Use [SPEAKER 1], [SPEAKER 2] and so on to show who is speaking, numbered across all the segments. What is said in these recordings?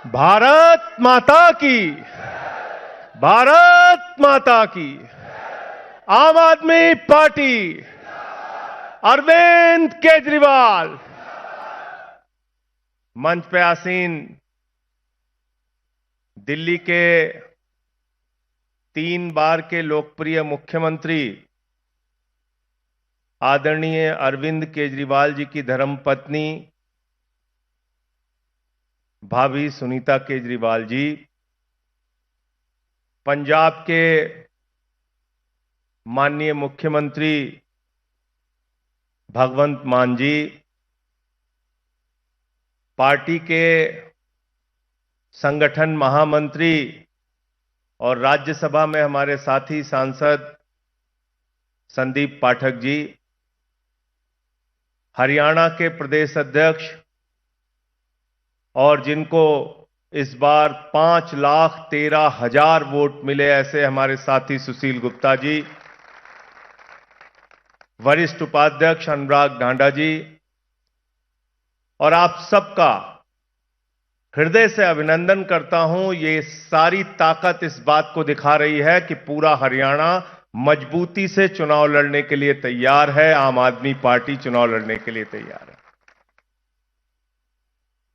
[SPEAKER 1] भारत माता की, भारत माता की। आम आदमी पार्टी, अरविंद केजरीवाल। मंच पे आसीन दिल्ली के 3 बार के लोकप्रिय मुख्यमंत्री आदरणीय अरविंद केजरीवाल जी की धर्मपत्नी भाभी सुनीता केजरीवाल जी, पंजाब के माननीय मुख्यमंत्री भगवंत मान जी, पार्टी के संगठन महामंत्री और राज्यसभा में हमारे साथी सांसद संदीप पाठक जी, हरियाणा के प्रदेश अध्यक्ष और जिनको इस बार 5,13,000 वोट मिले ऐसे हमारे साथी सुशील गुप्ता जी, वरिष्ठ उपाध्यक्ष अनुराग ढांडा जी, और आप सबका हृदय से अभिनंदन करता हूं। ये सारी ताकत इस बात को दिखा रही है कि पूरा हरियाणा मजबूती से चुनाव लड़ने के लिए तैयार है। आम आदमी पार्टी चुनाव लड़ने के लिए तैयार है।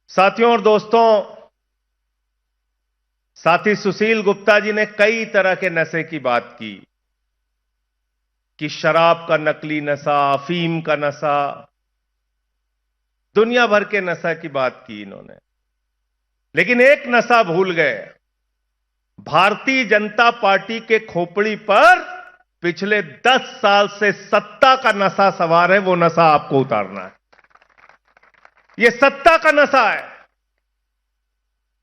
[SPEAKER 1] साथियों और दोस्तों, साथी सुशील गुप्ता जी ने कई तरह के नशे की बात की कि शराब का नकली नशा, अफीम का नशा, दुनिया भर के नशा की बात की इन्होंने, लेकिन एक नशा भूल गए। भारतीय जनता पार्टी के खोपड़ी पर पिछले 10 साल से सत्ता का नशा सवार है। वो नशा आपको उतारना है। ये सत्ता का नशा है।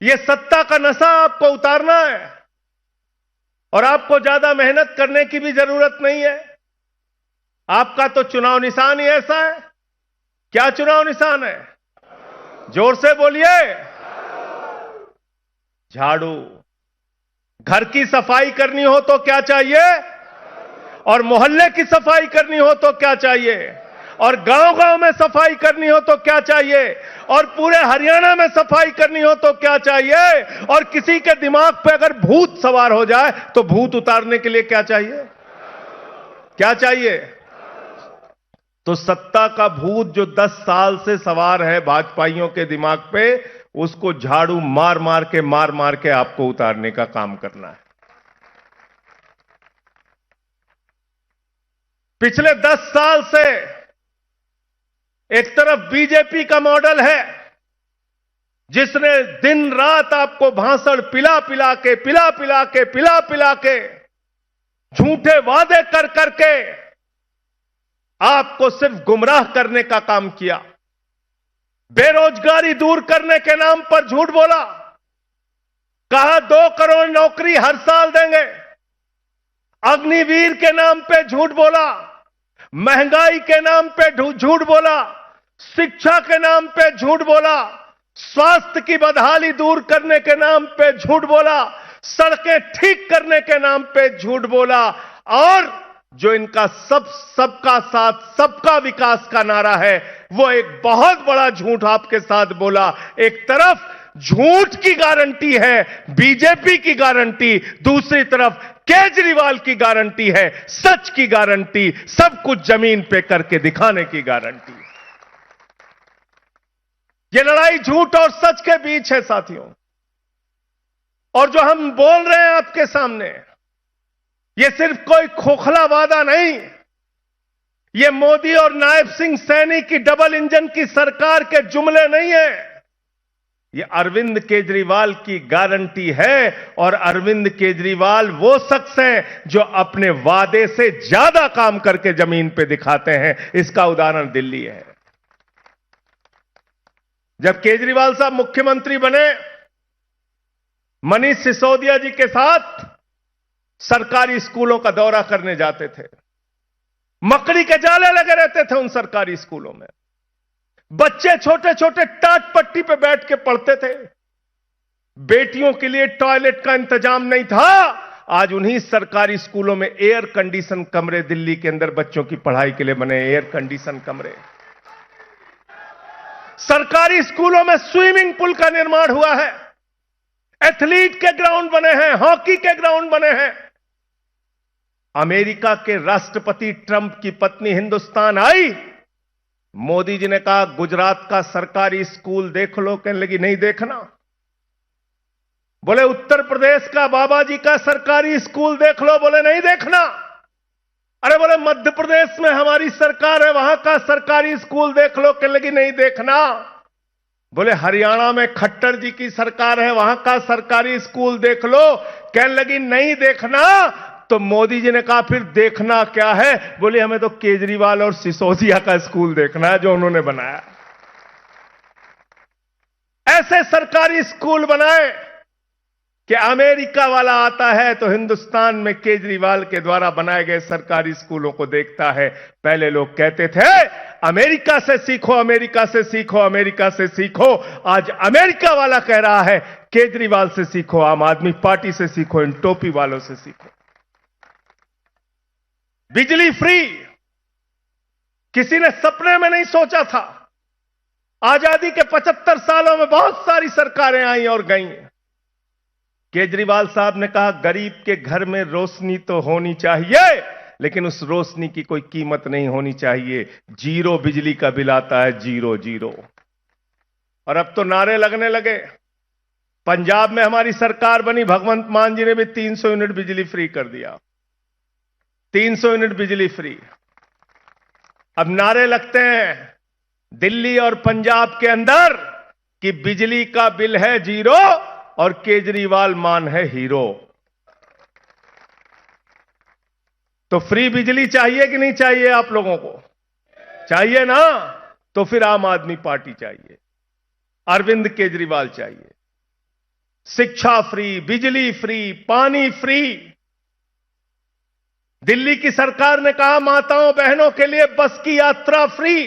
[SPEAKER 1] ये सत्ता का नशा आपको उतारना है और आपको ज्यादा मेहनत करने की भी जरूरत नहीं है। आपका तो चुनाव निशान ही ऐसा है। क्या चुनाव निशान है? जोर से बोलिए। झाड़ू। घर की सफाई करनी हो तो क्या चाहिए? और मोहल्ले की सफाई करनी हो तो क्या चाहिए? और गांव-गांव में सफाई करनी हो तो क्या चाहिए? और पूरे हरियाणा में सफाई करनी हो तो क्या चाहिए? और किसी के दिमाग पे अगर भूत सवार हो जाए तो भूत उतारने के लिए क्या चाहिए? क्या चाहिए? तो सत्ता का भूत जो 10 साल से सवार है भाजपाइयों के दिमाग पे, उसको झाड़ू मार मार के आपको उतारने का काम करना है। पिछले 10 साल से एक तरफ बीजेपी का मॉडल है जिसने दिन रात आपको भाषण पिला पिला के झूठे वादे कर करके आपको सिर्फ गुमराह करने का काम किया। बेरोजगारी दूर करने के नाम पर झूठ बोला। कहा 2 करोड़ नौकरी हर साल देंगे। अग्निवीर के नाम पे झूठ बोला। महंगाई के नाम पे झूठ बोला। शिक्षा के नाम पे झूठ बोला। स्वास्थ्य की बदहाली दूर करने के नाम पे झूठ बोला। सड़कें ठीक करने के नाम पे झूठ बोला। और जो इनका सबका साथ सबका विकास का नारा है, वो एक बहुत बड़ा झूठ आपके साथ बोला। एक तरफ झूठ की गारंटी है बीजेपी की गारंटी, दूसरी तरफ केजरीवाल की गारंटी है सच की गारंटी, सब कुछ जमीन पे करके दिखाने की गारंटी। ये लड़ाई झूठ और सच के बीच है साथियों। और जो हम बोल रहे हैं आपके सामने, ये सिर्फ कोई खोखला वादा नहीं। ये मोदी और नायब सिंह सैनी की डबल इंजन की सरकार के जुमले नहीं है। ये अरविंद केजरीवाल की गारंटी है। और अरविंद केजरीवाल वो शख्स हैं जो अपने वादे से ज्यादा काम करके जमीन पे दिखाते हैं। इसका उदाहरण दिल्ली है। जब केजरीवाल साहब मुख्यमंत्री बने, मनीष सिसोदिया जी के साथ सरकारी स्कूलों का दौरा करने जाते थे। मकड़ी के जाले लगे रहते थे उन सरकारी स्कूलों में। बच्चे छोटे छोटे टाट पट्टी पे बैठ के पढ़ते थे। बेटियों के लिए टॉयलेट का इंतजाम नहीं था। आज उन्हीं सरकारी स्कूलों में एयर कंडीशन कमरे दिल्ली के अंदर बच्चों की पढ़ाई के लिए बने एयर कंडीशन कमरे। सरकारी स्कूलों में स्विमिंग पूल का निर्माण हुआ है। एथलीट के ग्राउंड बने हैं, हॉकी के ग्राउंड बने हैं। अमेरिका के राष्ट्रपति ट्रंप की पत्नी हिंदुस्तान आई, मोदी जी ने कहा गुजरात का सरकारी स्कूल देख लो, कहने लगी नहीं देखना। बोले उत्तर प्रदेश का बाबा जी का सरकारी स्कूल देख लो, बोले नहीं देखना। अरे बोले मध्य प्रदेश में हमारी सरकार है, वहां का सरकारी स्कूल देख लो, कहने लगी नहीं देखना। बोले हरियाणा में खट्टर जी की सरकार है, वहां का सरकारी स्कूल देख लो, कहने लगी नहीं देखना। तो मोदी जी ने कहा फिर देखना क्या है? बोले हमें तो केजरीवाल और सिसोदिया का स्कूल देखना है जो उन्होंने बनाया। ऐसे सरकारी स्कूल बनाए कि अमेरिका वाला आता है तो हिंदुस्तान में केजरीवाल के द्वारा बनाए गए सरकारी स्कूलों को देखता है। पहले लोग कहते थे अमेरिका से सीखो, अमेरिका से सीखो, अमेरिका से सीखो। आज अमेरिका वाला कह रहा है केजरीवाल से सीखो, आम आदमी पार्टी से सीखो, इन टोपी वालों से सीखो। बिजली फ्री किसी ने सपने में नहीं सोचा था। आजादी के 75 सालों में बहुत सारी सरकारें आई और गईं। केजरीवाल साहब ने कहा गरीब के घर में रोशनी तो होनी चाहिए, लेकिन उस रोशनी की कोई कीमत नहीं होनी चाहिए। जीरो बिजली का बिल आता है, जीरो जीरो। और अब तो नारे लगने लगे। पंजाब में हमारी सरकार बनी, भगवंत मान जी ने भी 300 यूनिट बिजली फ्री कर दिया, 300 यूनिट बिजली फ्री। अब नारे लगते हैं दिल्ली और पंजाब के अंदर कि बिजली का बिल है जीरो और केजरीवाल मान है हीरो। तो फ्री बिजली चाहिए कि नहीं चाहिए? आप लोगों को चाहिए ना? तो फिर आम आदमी पार्टी चाहिए, अरविंद केजरीवाल चाहिए। शिक्षा फ्री, बिजली फ्री, पानी फ्री। दिल्ली की सरकार ने कहा माताओं बहनों के लिए बस की यात्रा फ्री।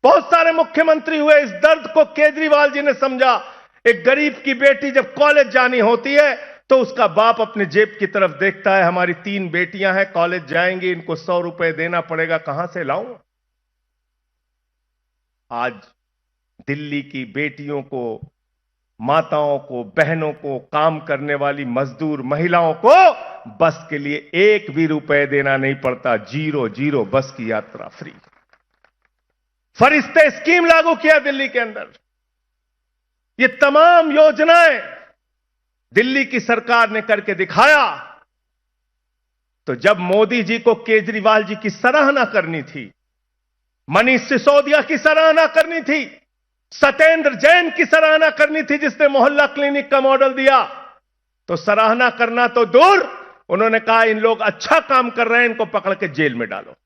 [SPEAKER 1] बहुत सारे मुख्यमंत्री हुए, इस दर्द को केजरीवाल जी ने समझा। एक गरीब की बेटी जब कॉलेज जानी होती है तो उसका बाप अपने जेब की तरफ देखता है, हमारी 3 बेटियां हैं, कॉलेज जाएंगी, इनको 100 रुपए देना पड़ेगा, कहां से लाऊं? आज दिल्ली की बेटियों को, माताओं को, बहनों को, काम करने वाली मजदूर महिलाओं को बस के लिए 1 भी रुपए देना नहीं पड़ता। जीरो जीरो बस की यात्रा फ्री। फरिश्ते स्कीम लागू किया दिल्ली के अंदर। ये तमाम योजनाएं दिल्ली की सरकार ने करके दिखाया। तो जब मोदी जी को केजरीवाल जी की सराहना करनी थी, मनीष सिसोदिया की सराहना करनी थी, सत्येंद्र जैन की सराहना करनी थी जिसने मोहल्ला क्लिनिक का मॉडल दिया, तो सराहना करना तो दूर, उन्होंने कहा इन लोग अच्छा काम कर रहे हैं, इनको पकड़ के जेल में डालो,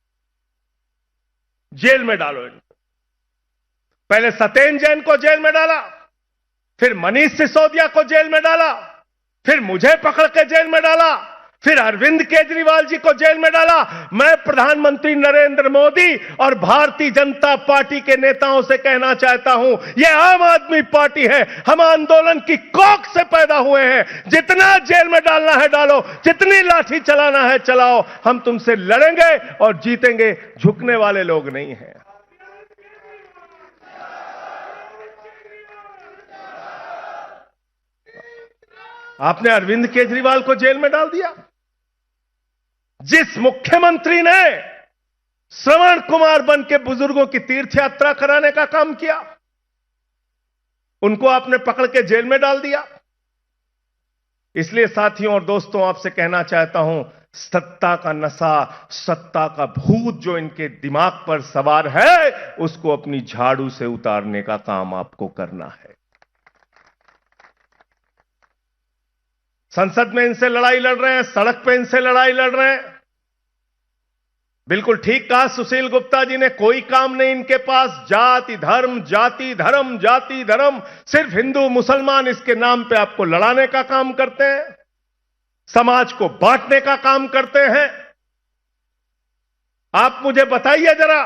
[SPEAKER 1] जेल में डालो इनको। पहले सत्येंद्र जैन को जेल में डाला, फिर मनीष सिसोदिया को जेल में डाला, फिर मुझे पकड़ के जेल में डाला, फिर अरविंद केजरीवाल जी को जेल में डाला। मैं प्रधानमंत्री नरेंद्र मोदी और भारतीय जनता पार्टी के नेताओं से कहना चाहता हूं, यह आम आदमी पार्टी है, हम आंदोलन की कोख से पैदा हुए हैं। जितना जेल में डालना है डालो, जितनी लाठी चलाना है चलाओ, हम तुमसे लड़ेंगे और जीतेंगे, झुकने वाले लोग नहीं हैं। आपने अरविंद केजरीवाल को जेल में डाल दिया। जिस मुख्यमंत्री ने श्रवण कुमार बन के बुजुर्गों की तीर्थ यात्रा कराने का काम किया, उनको आपने पकड़ के जेल में डाल दिया। इसलिए साथियों और दोस्तों, आपसे कहना चाहता हूं, सत्ता का नशा, सत्ता का भूत जो इनके दिमाग पर सवार है, उसको अपनी झाड़ू से उतारने का काम आपको करना है। संसद में इनसे लड़ाई लड़ रहे हैं, सड़क पे इनसे लड़ाई लड़ रहे हैं। बिल्कुल ठीक कहा सुशील गुप्ता जी ने, कोई काम नहीं इनके पास। जाति धर्म, जाति धर्म, जाति धर्म, सिर्फ हिंदू मुसलमान इसके नाम पे आपको लड़ाने का काम करते हैं, समाज को बांटने का काम करते हैं। आप मुझे बताइए जरा,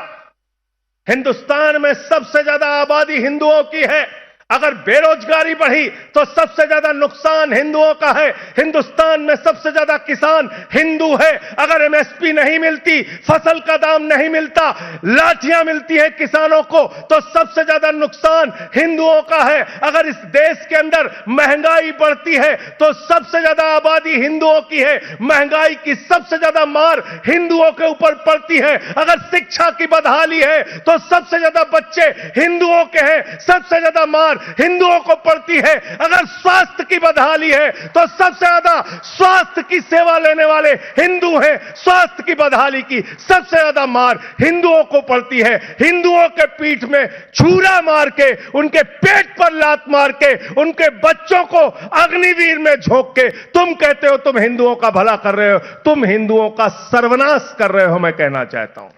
[SPEAKER 1] हिंदुस्तान में सबसे ज्यादा आबादी हिंदुओं की है, अगर बेरोजगारी बढ़ी तो सबसे ज्यादा नुकसान हिंदुओं का है। हिंदुस्तान में सबसे ज्यादा किसान हिंदू है। अगर एमएसपी नहीं मिलती, फसल का दाम नहीं मिलता, लाठियां मिलती है किसानों को, तो सबसे ज्यादा नुकसान हिंदुओं का है। अगर इस देश के अंदर महंगाई बढ़ती है तो सबसे ज्यादा आबादी हिंदुओं की है। महंगाई की सबसे ज्यादा मार हिंदुओं के ऊपर पड़ती है। अगर शिक्षा की बदहाली है तो सबसे ज्यादा बच्चे हिंदुओं के हैं, सबसे ज्यादा मार हिंदुओं को पड़ती है। अगर स्वास्थ्य की बदहाली है तो सबसे ज्यादा स्वास्थ्य की सेवा लेने वाले हिंदू हैं। स्वास्थ्य की बदहाली की सबसे ज्यादा मार हिंदुओं को पड़ती है। हिंदुओं के पीठ में छुरा मार के, उनके पेट पर लात मार के, उनके बच्चों को अग्निवीर में झोंक के तुम कहते हो तुम हिंदुओं का भला कर रहे हो। तुम हिंदुओं का सर्वनाश कर रहे हो, मैं कहना चाहता हूं।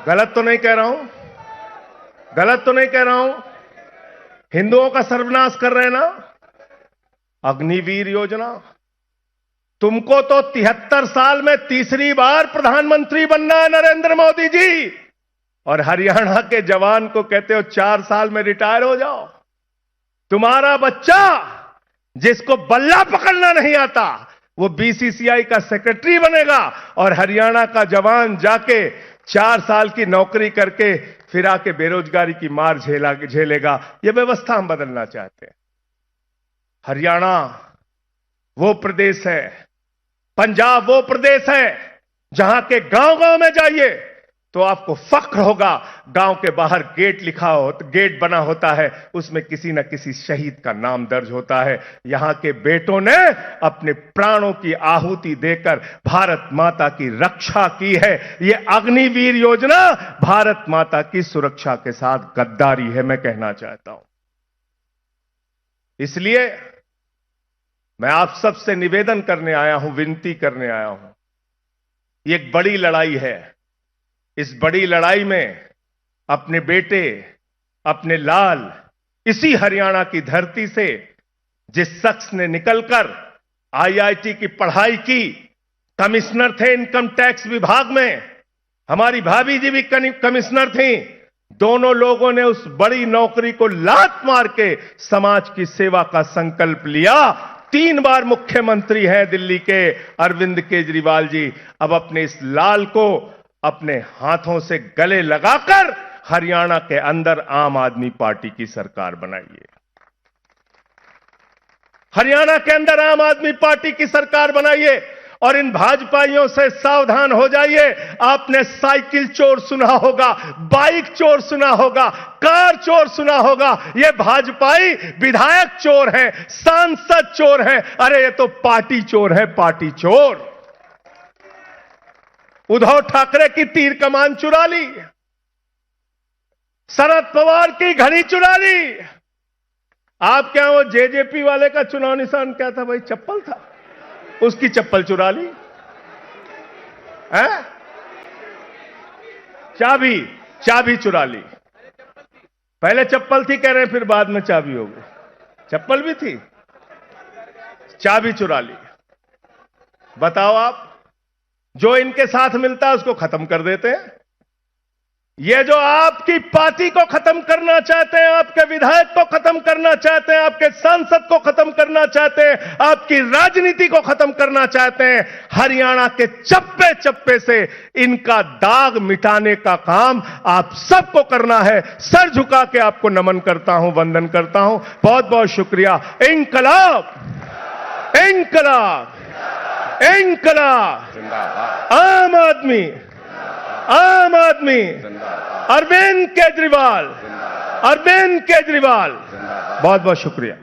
[SPEAKER 1] गलत तो नहीं कह रहा हूं, गलत तो नहीं कह रहा हूं। हिंदुओं का सर्वनाश कर रहे हैं ना। अग्निवीर योजना, तुमको तो 73 साल में तीसरी बार प्रधानमंत्री बनना है नरेंद्र मोदी जी, और हरियाणा के जवान को कहते हो 4 साल में रिटायर हो जाओ। तुम्हारा बच्चा जिसको बल्ला पकड़ना नहीं आता वो बीसीसीआई का सेक्रेटरी बनेगा, और हरियाणा का जवान जाके 4 साल की नौकरी करके फिर आके बेरोजगारी की मार झेलेगा। यह व्यवस्था हम बदलना चाहते हैं। हरियाणा वो प्रदेश है, पंजाब वो प्रदेश है जहां के गांव-गांव में जाइए तो आपको फख्र होगा। गांव के बाहर गेट बना होता है, उसमें किसी न किसी शहीद का नाम दर्ज होता है। यहां के बेटों ने अपने प्राणों की आहुति देकर भारत माता की रक्षा की है। यह अग्निवीर योजना भारत माता की सुरक्षा के साथ गद्दारी है, मैं कहना चाहता हूं। इसलिए मैं आप सबसे निवेदन करने आया हूं, विनती करने आया हूं। ये एक बड़ी लड़ाई है। इस बड़ी लड़ाई में अपने बेटे, अपने लाल, इसी हरियाणा की धरती से जिस शख्स ने निकलकर आईआईटी की पढ़ाई की, कमिश्नर थे इनकम टैक्स विभाग में, हमारी भाभी जी भी कमिश्नर थी, दोनों लोगों ने उस बड़ी नौकरी को लात मार के समाज की सेवा का संकल्प लिया। 3 बार मुख्यमंत्री हैं दिल्ली के अरविंद केजरीवाल जी। अब अपने इस लाल को अपने हाथों से गले लगाकर हरियाणा के अंदर आम आदमी पार्टी की सरकार बनाइए। हरियाणा के अंदर आम आदमी पार्टी की सरकार बनाइए, और इन भाजपाइयों से सावधान हो जाइए। आपने साइकिल चोर सुना होगा, बाइक चोर सुना होगा, कार चोर सुना होगा। ये भाजपाई विधायक चोर हैं, सांसद चोर हैं। अरे ये तो पार्टी चोर है, पार्टी चोर। उद्धव ठाकरे की तीर कमान चुरा ली, शरद पवार की घड़ी चुरा ली। आप क्या वो जेजेपी वाले का चुनाव निशान क्या था भाई? चप्पल था, उसकी चप्पल चुरा ली है। चाबी चुरा ली। पहले चप्पल थी कह रहे हैं, फिर बाद में चाबी हो गई। चप्पल भी थी, चाबी चुरा ली। बताओ आप, जो इनके साथ मिलता है उसको खत्म कर देते हैं। ये जो आपकी पार्टी को खत्म करना चाहते हैं, आपके विधायक को खत्म करना चाहते हैं, आपके सांसद को खत्म करना चाहते हैं, आपकी राजनीति को खत्म करना चाहते हैं, हरियाणा के चप्पे चप्पे से इनका दाग मिटाने का काम आप सबको करना है। सर झुका के आपको नमन करता हूं, वंदन करता हूं। बहुत बहुत शुक्रिया। इंकलाब, इंकलाब, इंकलाब, आम आदमी, आम आदमी, अरविंद केजरीवाल, अरविंद केजरीवाल। बहुत बहुत शुक्रिया।